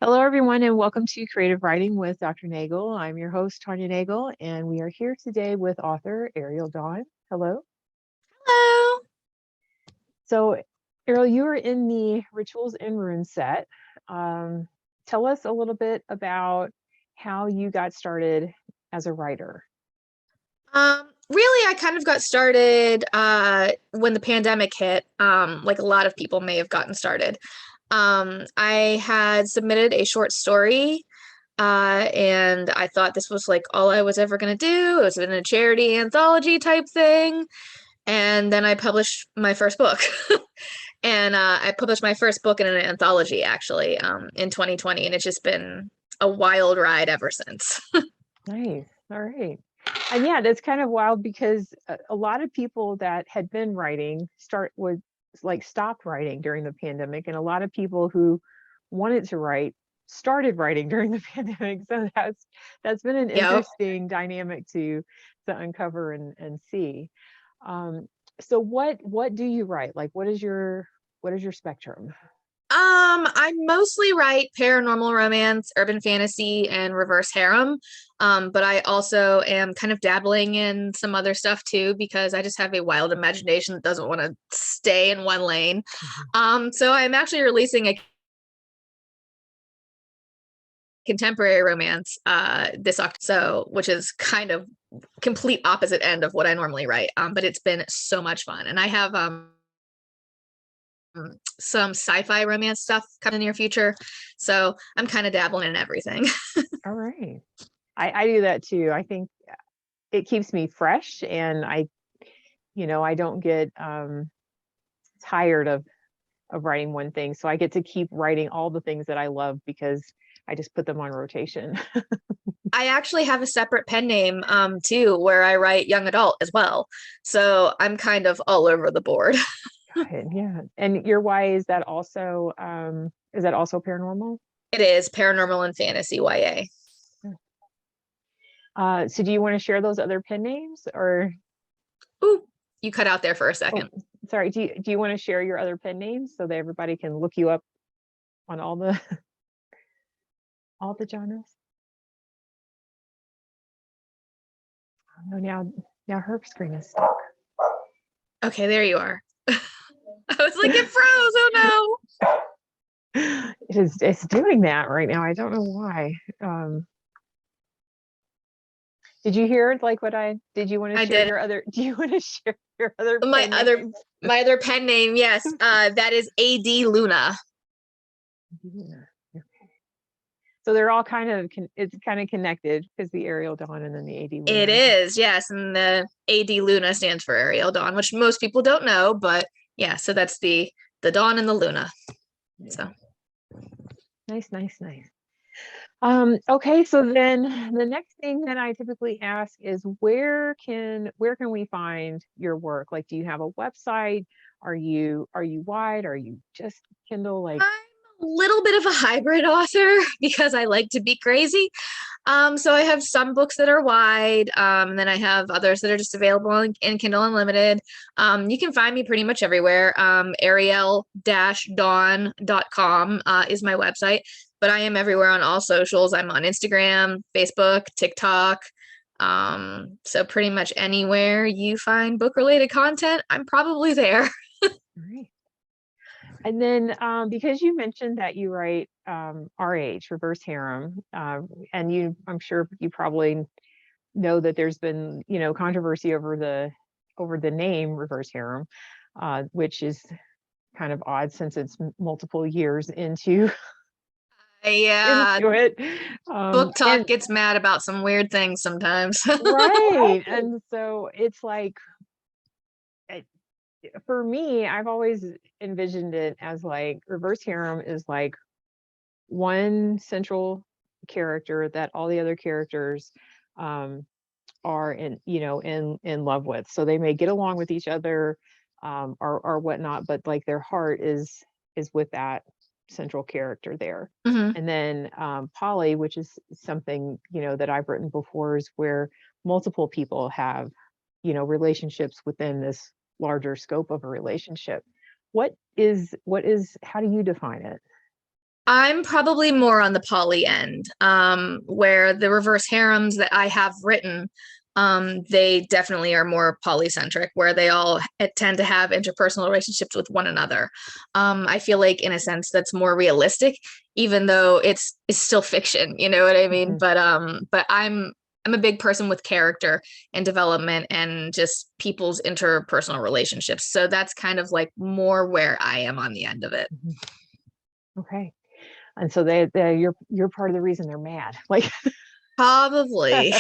Hello, everyone, and welcome to Creative Writing with Dr. Nagel. I'm your host, Tanya Nagel, and we are here today with author Ariel Dawn. Hello. Hello. So, Ariel, you are in the Rituals in Runes set. Tell us a little bit about how you got started as a writer. Really, I kind of got started when the pandemic hit, like a lot of people may have gotten started. I had submitted a short story, and I thought this was like all I was ever going to do. It was in a charity anthology type thing. And then I published my first book. And I published my first book in an anthology, actually, in 2020. And it's just been a wild ride ever since. Nice. All right. And yeah, that's kind of wild because a lot of people that had been writing stopped writing during the pandemic, and a lot of people who wanted to write started writing during the pandemic. So that's been an Yep. interesting dynamic to uncover and see. Um, so what do you write? Like what is your spectrum? I mostly write paranormal romance, urban fantasy, and reverse harem. But I also am kind of dabbling in some other stuff too because I just have a wild imagination that doesn't want to stay in one lane. So I'm actually releasing a contemporary romance this October, so which is kind of complete opposite end of what I normally write. But it's been so much fun, and I have some sci-fi romance stuff coming in the near future. So I'm kind of dabbling in everything. All right. I do that too. I think it keeps me fresh, and I don't get tired of writing one thing. So I get to keep writing all the things that I love because I just put them on rotation. I actually have a separate pen name too, where I write young adult as well. So I'm kind of all over the board. Got it. Yeah. And your YA, is that also paranormal? It is paranormal and fantasy YA. So do you want to share those other pen names or Ooh, you cut out there for a oh, second. sorry, do you want to share your other pen names so that everybody can look you up on all the all the genres? Oh, no, now her screen is stuck. Okay, there you are. I was like, it froze. Oh It's doing that right now. I don't know why. Did you hear like what did you want no. to I share did. your other, do you want to share your other My pen other names? my other pen name, yes. That is AD Luna. Yeah. So they're all it's kind of connected because the Ariel Dawn and then the AD It Luna. is, yes. And the AD Luna stands for Ariel Dawn, which most people don't know, but yeah, so that's the Dawn and the Luna. Yeah. So Nice. Okay, so then the next thing that I typically ask is where can we find your work? Like, do you have a website? Are you wide? Are you just Kindle? Like, I'm a little bit of a hybrid author because I like to be crazy. So I have some books that are wide, and then I have others that are just available in Kindle Unlimited. You can find me pretty much everywhere. Ariel-Dawn.com is my website, but I am everywhere on all socials. I'm on Instagram, Facebook, TikTok. So pretty much anywhere you find book-related content, I'm probably there. right. And then because you mentioned that you write RH, reverse harem, and I'm sure you probably know that there's been, controversy over the name reverse harem, which is kind of odd since it's multiple years into Yeah, into it. book talk And gets mad about some weird things sometimes. right. And so it's like it, for me, I've always envisioned it as like reverse harem is like one central character that all the other characters um are in love with, so they may get along with each other or whatnot, but like their heart is with that central character there. Mhm. And then poly, which is something that I've written before, is where multiple people have relationships within this larger scope of a relationship. What is how do you define it? I'm probably more on the poly end, where the reverse harems that I have written, they definitely are more polycentric, where they all tend to have interpersonal relationships with one another. I feel like, in a sense, that's more realistic, even though it's still fiction. You know what I mean? But I'm a big person with character and development and just people's interpersonal relationships. So that's kind of like more where I am on the end of it. Okay. And so you're part of the reason they're mad. Like Probably.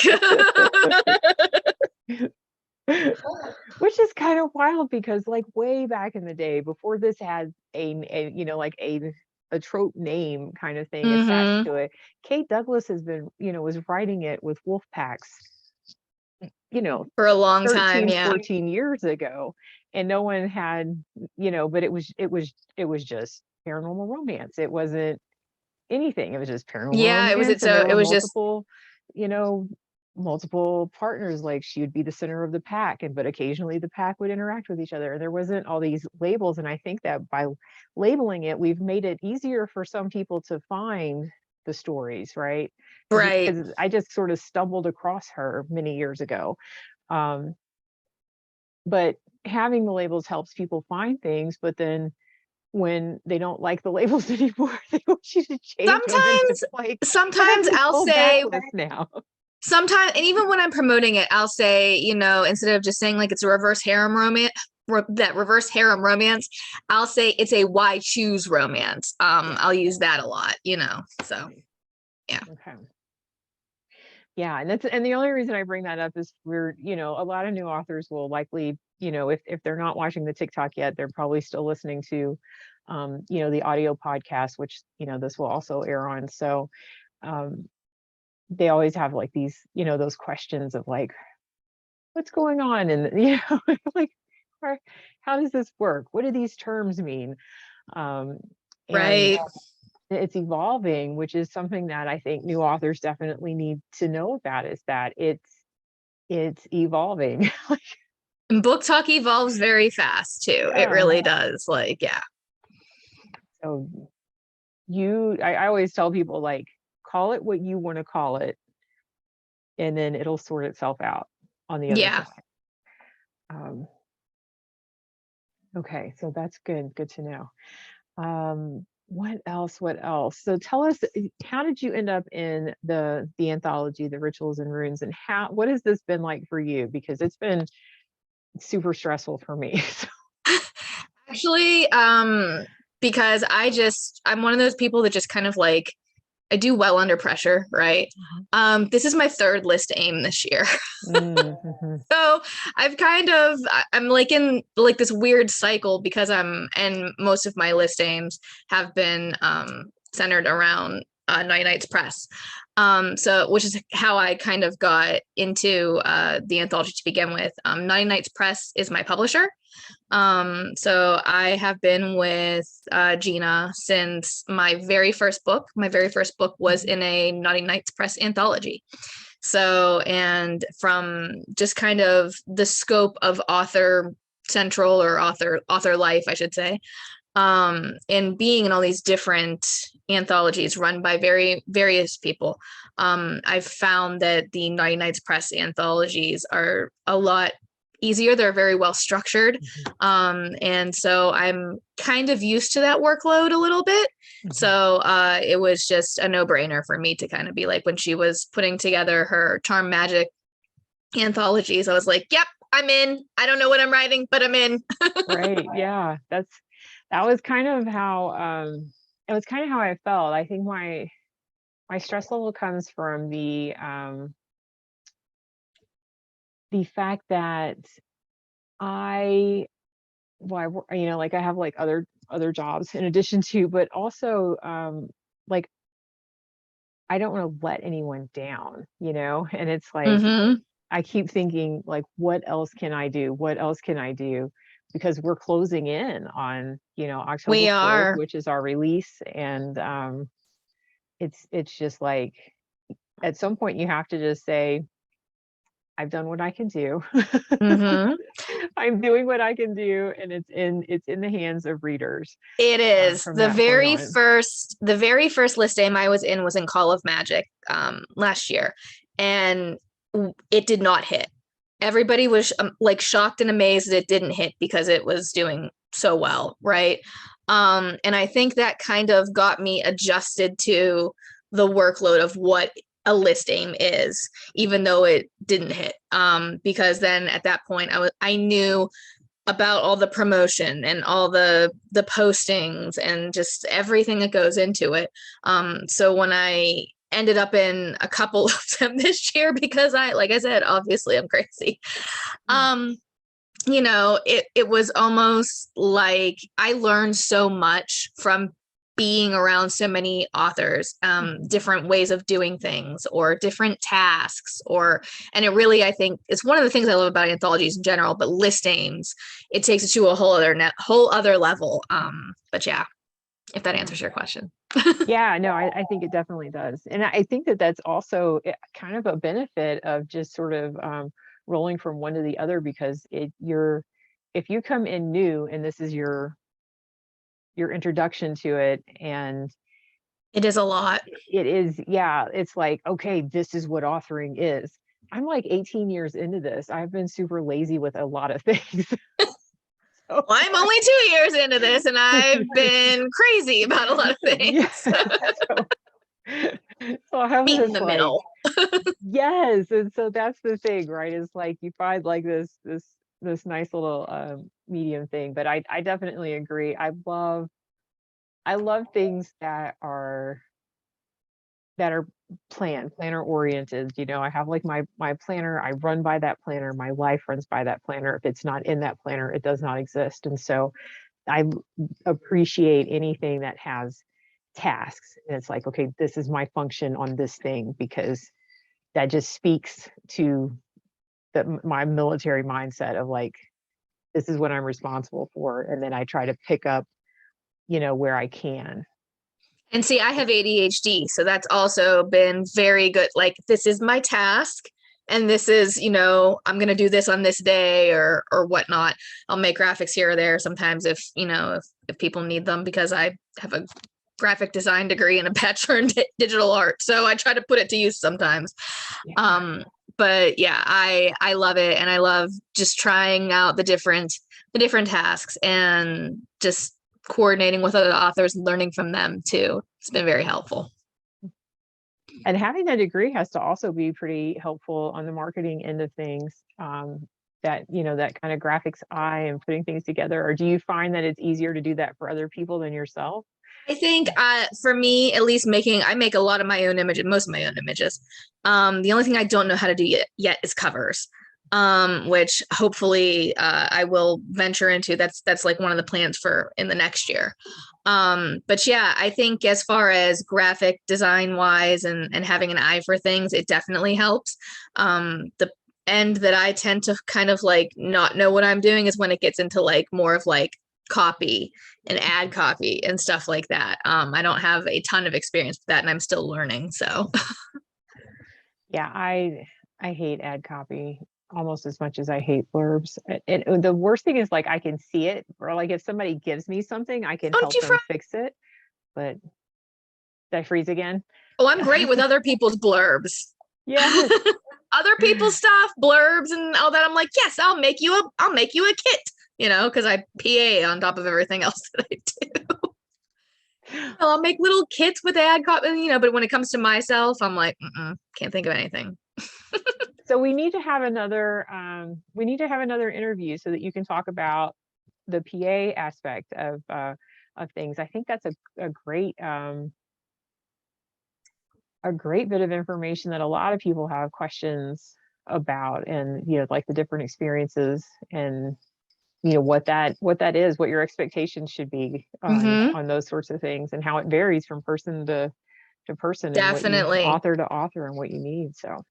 which is kind of wild because like way back in the day before this had a you know like a trope name kind of thing attached Hmm. to it, Kate Douglas has been, you know, was writing it with wolf packs, you know, For a long time, 13, yeah. 14 years ago, and no one had, you know, but it was just paranormal romance. It wasn't anything. It was just paranormal Yeah, it was romance, it and so there it were was just multiple, you know, multiple partners. Like she would be the center of the pack, and but occasionally the pack would interact with each other. And there wasn't all these labels. And I think that by labeling it, we've made it easier for some people to find the stories, right? right. Because I just sort of stumbled across her many years ago. Um, but having the labels helps people find things, but then when they don't like the labels anymore, they want you to change them, and it's Sometimes like, I have sometimes this I'll whole say backlist now. sometimes, and even when I'm promoting it, I'll say, instead of just saying like it's a reverse harem romance, that reverse harem romance, I'll say it's a why choose romance. Yeah. I'll use that a lot. So Right. yeah. Okay. Yeah, and the only reason I bring that up is we're, you know, a lot of new authors will likely, you know, if they're not watching the TikTok yet, they're probably still listening to you know, the audio podcast, which, you know, this will also air on. So um they always have like these, you know, those questions of like, what's going on? And you know, like, where, how does this work? What do these terms mean? Um, and Right. it's evolving, which is something that I think new authors definitely need to know about, is that it's evolving. And book talk evolves very fast too. It Yeah. really does. Like, yeah. So I always tell people like, call it what you want to call it, and then it'll sort itself out on the other Yeah. side. Um, okay, so that's good. Good to know. What else? What else? So tell us, how did you end up in the anthology, The Rituals and Runes, and what has this been like for you? Because it's been super stressful for me. Actually, because I'm one of those people that just kind of like I do well under pressure, right? Mhm. This is my third list aim this year. Mhm. So I'm like in like this weird cycle because and most of my list aims have been centered around Night Nights Press. So which is how I kind of got into the anthology to begin with. Night Nights Press is my publisher. So I have been with Gina since my very first book. My very first book was in a Naughty Nights Press anthology. So, and from just kind of the scope of author central or author life, I should say, and being in all these different anthologies run by various people, I've found that the Naughty Nights Press anthologies are a lot easier. They're very well structured. And so I'm kind of used to that workload a little bit. So it was just a no-brainer for me to kind of be like, when she was putting together her Charm Magic anthologies, I was like, yep, I'm in. I don't know what I'm writing, but I'm in. Right. Yeah. That was kind of how it was kind of how I felt. I think my stress level comes from the fact that I well, you know, like I have like other jobs in addition to, but also like I don't want to let anyone down, you know? And it's like Mm-hmm. I keep thinking like, what else can I do? What else can I do? Because we're closing in on, you know, October We 4th, are. which is our release. And it's just like at some point you have to just say, I've done what I can do. Hmm. I'm doing what I can do, and it's in the hands of readers It is from that point on. the very first list aim I was in Call of Magic last year, and it did not hit. Everybody was like shocked and amazed that it didn't hit because it was doing so well, right? And I think that kind of got me adjusted to the workload of what a list aim is, even though it didn't hit. Because then at that point I knew about all the promotion and all the postings and just everything that goes into it. So when I ended up in a couple of them this year, because like I said, obviously I'm crazy. It was almost like I learned so much from being around so many authors, different ways of doing things or different tasks, and it really, I think it's one of the things I love about anthologies in general, but list aims, it takes it to a whole other level. But yeah, if that answers your question. Yeah, no, I think it definitely does. And I think that that's also kind of a benefit of just sort of rolling from one to the other, because if you come in new and this is your introduction to it, and It is a lot. it is, yeah, it's like, okay, this is what authoring is. I'm like 18 years into this. I've been super lazy with a lot of things. Well, I'm only 2 years into this and I've been crazy about a lot of things. Yeah. So I was Meet in just the like, middle. yes, and so that's the thing, right? Is like you find like this nice little medium thing. But I definitely agree. I love things that are planner oriented. I have like my planner. I run by that planner. My life runs by that planner. If it's not in that planner, it does not exist. And so I appreciate anything that has tasks. And it's like, okay, this is my function on this thing, because that just speaks to my military mindset of like, this is what I'm responsible for. And then I try to pick up, where I can. And see, I have ADHD, so that's also been very good. Like, this is my task, and this is, I'm gonna do this on this day or whatnot. I'll make graphics here or there sometimes if people need them, because I have a graphic design degree and a bachelor in digital art, so I try to put it to use sometimes. Yeah. But yeah, I love it, and I love just trying out the different tasks and just coordinating with other authors and learning from them too. It's been very helpful. And having that degree has to also be pretty helpful on the marketing end of things. That kind of graphics eye and putting things together. Or do you find that it's easier to do that for other people than yourself? I think for me, at least, I make a lot of my own images, most of my own images. The only thing I don't know how to do yet is covers, which hopefully I will venture into. That's like one of the plans for in the next year. But yeah, I think as far as graphic design wise and having an eye for things, it definitely helps. The end that I tend to kind of like not know what I'm doing is when it gets into like more of like copy and ad copy and stuff like that. I don't have a ton of experience with that, and I'm still learning. So Yeah, I hate ad copy almost as much as I hate blurbs. And the worst thing is like I can see it, or like if somebody gives me something, I can oh, did help you them fix it. But did I freeze again? oh, I'm great with other people's blurbs. Yes. Other people's stuff, blurbs and all that. I'm like, yes, I'll make you a kit, because I PA on top of everything else that I do. I'll make little kits with ad copy, but when it comes to myself, I'm like, can't think of anything. So we need to have another interview so that you can talk about the PA aspect of things. I think that's a great bit of information that a lot of people have questions about, and like the different experiences, and what that is, what your expectations should be Mm-hmm. on those sorts of things, and how it varies from person to person, and what you Definitely. author to author, and what you need. So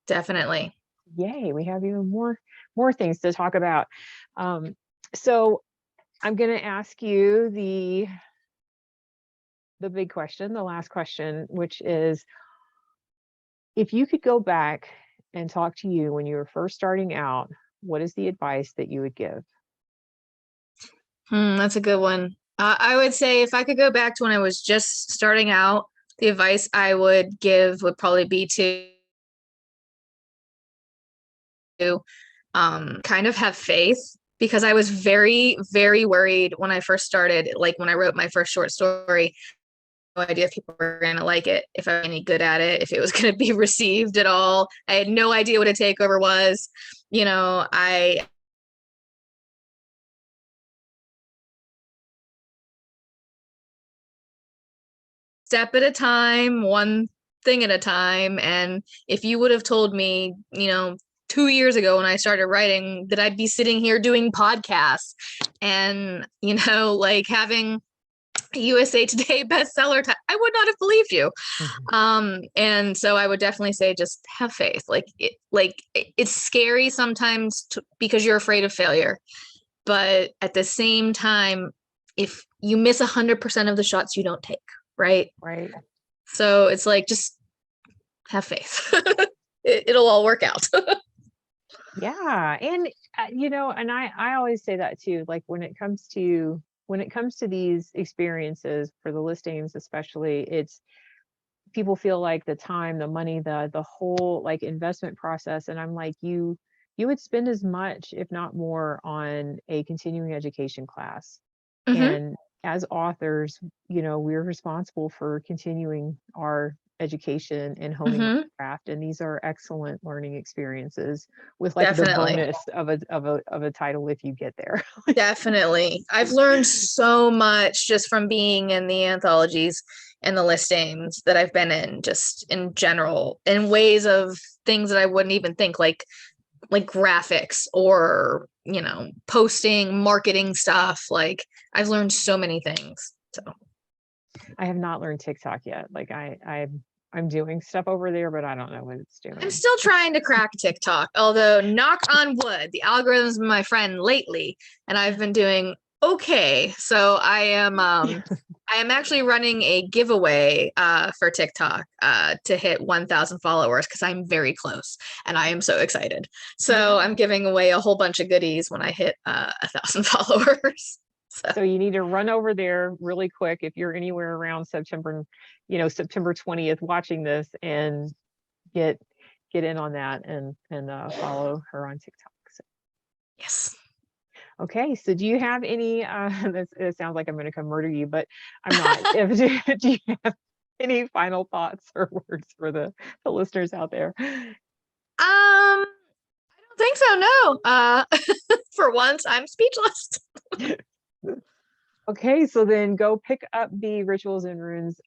Definitely. yay, we have even more things to talk about. So I'm going to ask you the big question, the last question, which is, if you could go back and talk to you when you were first starting out, what is the advice that you would give? That's a good one. I would say if I could go back to when I was just starting out, the advice I would give would probably be to kind of have faith, because I was very, very worried when I first started. Like when I wrote my first short story, no idea if people were going to like it, if I'm any good at it, if it was going to be received at all. I had no idea what a takeover was. I step at a time, one thing at a time. And if you would have told me, 2 years ago when I started writing, that I'd be sitting here doing podcasts and, like having USA Today bestseller, I would not have believed you. And so I would definitely say just have faith. It's scary sometimes because you're afraid of failure, but at the same time, if you miss 100% of the shots, you don't take, right? Right. So it's like, just have faith. It'll all work out. Yeah. And and I always say that too. Like when it comes to these experiences for the listings, especially, it's people feel like the time, the money, the whole like investment process. And I'm like, you would spend as much, if not more, on a continuing education class. Hmm. And as authors, we're responsible for continuing our education and honing our Hmm. craft. And these are excellent learning experiences with like the Definitely. bonus of a title if you get there. Definitely. I've learned so much just from being in the anthologies and the listings that I've been in, just in general, in ways of things that I wouldn't even think, like graphics or, posting, marketing stuff. Like I've learned so many things. So I have not learned TikTok yet. Like I'm doing stuff over there, but I don't know what it's I'm doing. still trying to crack TikTok, although knock on wood, the algorithm's been my friend lately, and I've been doing okay. So I am actually running a giveaway for TikTok to hit 1,000 followers, because I'm very close and I am so excited. So I'm giving away a whole bunch of goodies when I hit 1,000 followers. So you need to run over there really quick if you're anywhere around September 20th watching this, and get in on that, and follow her on TikTok. So, Yes. okay, so do you have any it sounds like I'm going to come murder you, but I'm not. If do you have any final thoughts or words for the listeners out there? I don't think so. No. For once, I'm speechless. Okay, so then go pick up the Rituals and Runes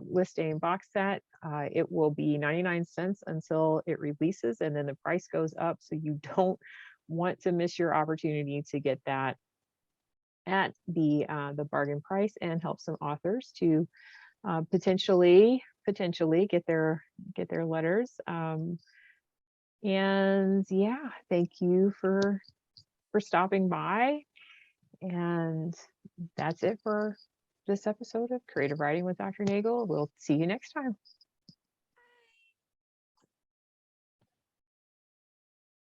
listing box set. It will be 99 cents until it releases, and then the price goes up. So you don't want to miss your opportunity to get that at the bargain price, and help some authors to potentially get their letters. And yeah, thank you for stopping by. And that's it for this episode of Creative Writing with Dr. Nagel. We'll see you next time.